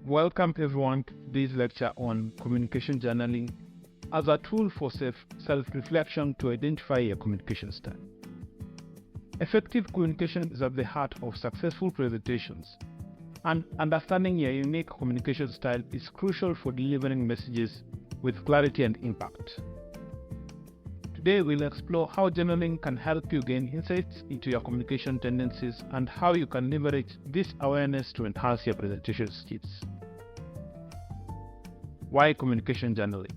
Welcome everyone to today's lecture on communication journaling as a tool for self-reflection to identify your communication style. Effective communication is at the heart of successful presentations, and understanding your unique communication style is crucial for delivering messages with clarity and impact. Today we'll explore how journaling can help you gain insights into your communication tendencies and how you can leverage this awareness to enhance your presentation skills. Why communication journaling?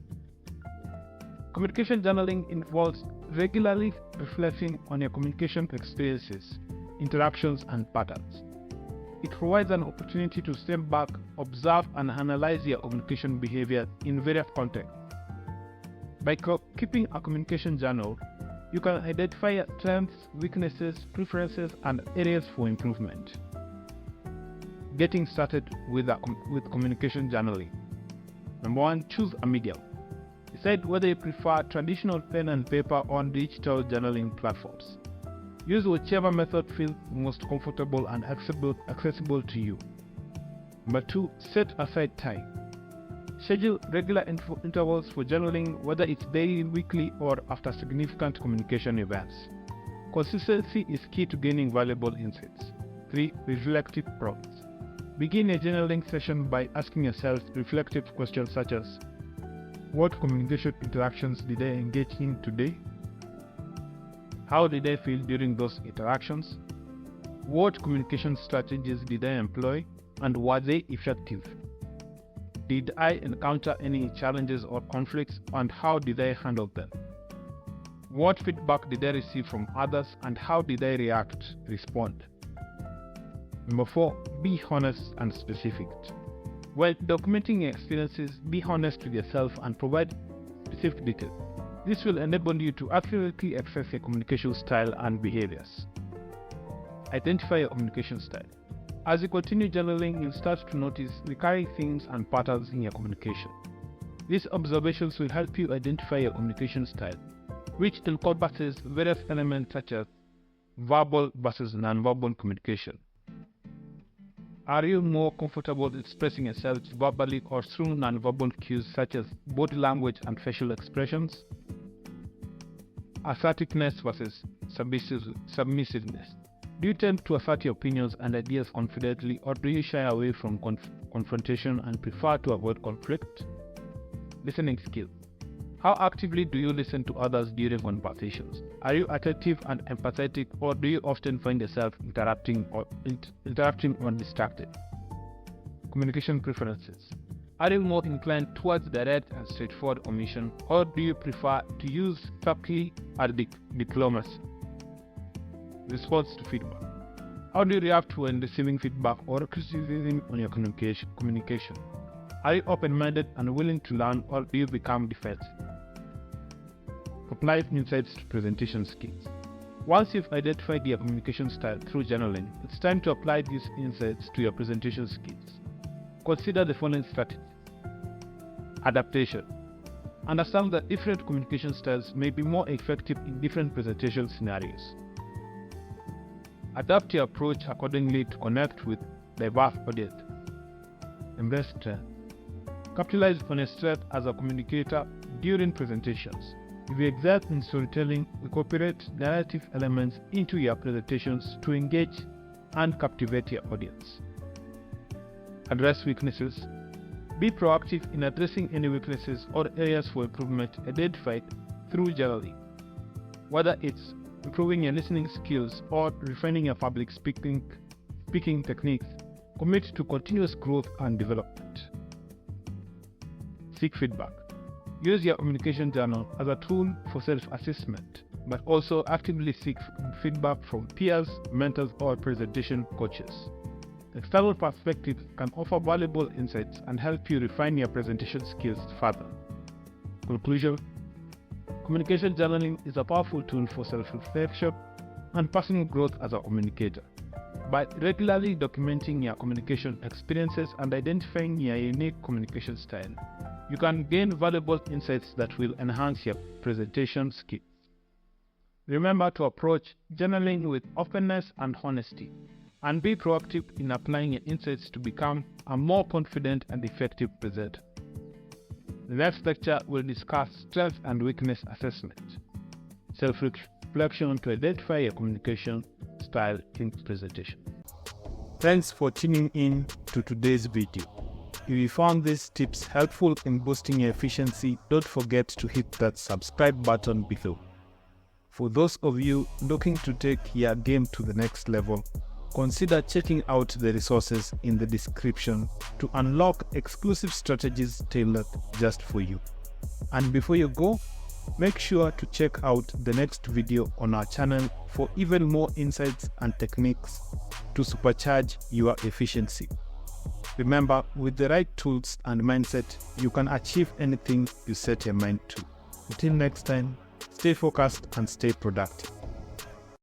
Communication journaling involves regularly reflecting on your communication experiences, interactions, and patterns. It provides an opportunity to step back, observe, and analyze your communication behavior in various contexts. By keeping a communication journal, you can identify your strengths, weaknesses, preferences, and areas for improvement. Getting started with communication journaling. Number 1, choose a medium. Decide whether you prefer traditional pen and paper or digital journaling platforms. Use whichever method feels most comfortable and accessible to you. Number 2, set aside time. Schedule regular intervals for journaling, whether it's daily, weekly, or after significant communication events. Consistency is key to gaining valuable insights. 3, reflective prompts. Begin a journaling session by asking yourself reflective questions such as, what communication interactions did I engage in today? How did I feel during those interactions? What communication strategies did I employ, and were they effective? Did I encounter any challenges or conflicts, and how did I handle them? What feedback did I receive from others, and how did I respond? Number 4, be honest and specific. While documenting your experiences, be honest with yourself and provide specific details. This will enable you to accurately assess your communication style and behaviors. Identify your communication style. As you continue journaling, you'll start to notice recurring themes and patterns in your communication. These observations will help you identify your communication style, which encompasses various elements such as verbal versus nonverbal communication. Are you more comfortable expressing yourself verbally or through nonverbal cues such as body language and facial expressions? Assertiveness versus submissiveness. Do you tend to assert your opinions and ideas confidently, or do you shy away from confrontation and prefer to avoid conflict? Listening skills. How actively do you listen to others during conversations? Are you attentive and empathetic, or do you often find yourself interrupting or distracted? Communication preferences. Are you more inclined towards direct and straightforward omission, or do you prefer to use subtlety or diplomacy? Response to feedback. How do you react when receiving feedback or criticism on your communication? Are you open-minded and willing to learn, or do you become defensive? Apply insights to presentation skills. Once you've identified your communication style through journaling, it's time to apply these insights to your presentation skills. Consider the following strategies. Adaptation. Understand that different communication styles may be more effective in different presentation scenarios. Adapt your approach accordingly to connect with diverse audience. Embrace strength. Capitalize on a strength as a communicator during presentations. If you excel in storytelling, incorporate narrative elements into your presentations to engage and captivate your audience. Address weaknesses. Be proactive in addressing any weaknesses or areas for improvement identified through journaling. Whether it's improving your listening skills or refining your public speaking techniques, commit to continuous growth and development. Seek feedback. Use your communication journal as a tool for self-assessment, but also actively seek feedback from peers, mentors, or presentation coaches. External perspectives can offer valuable insights and help you refine your presentation skills further. Conclusion. Communication journaling is a powerful tool for self-reflection and personal growth as a communicator. By regularly documenting your communication experiences and identifying your unique communication style, you can gain valuable insights that will enhance your presentation skills. Remember to approach journaling with openness and honesty. and be proactive in applying your insights to become a more confident and effective presenter. The next lecture will discuss strength and weakness assessment, self-reflection to identify your communication style in presentation. Thanks for tuning in to today's video. If you found these tips helpful in boosting your efficiency, don't forget to hit that subscribe button below. For those of you looking to take your game to the next level, consider checking out the resources in the description to unlock exclusive strategies tailored just for you. And before you go, make sure to check out the next video on our channel for even more insights and techniques to supercharge your efficiency. Remember, with the right tools and mindset, you can achieve anything you set your mind to. Until next time, stay focused and stay productive.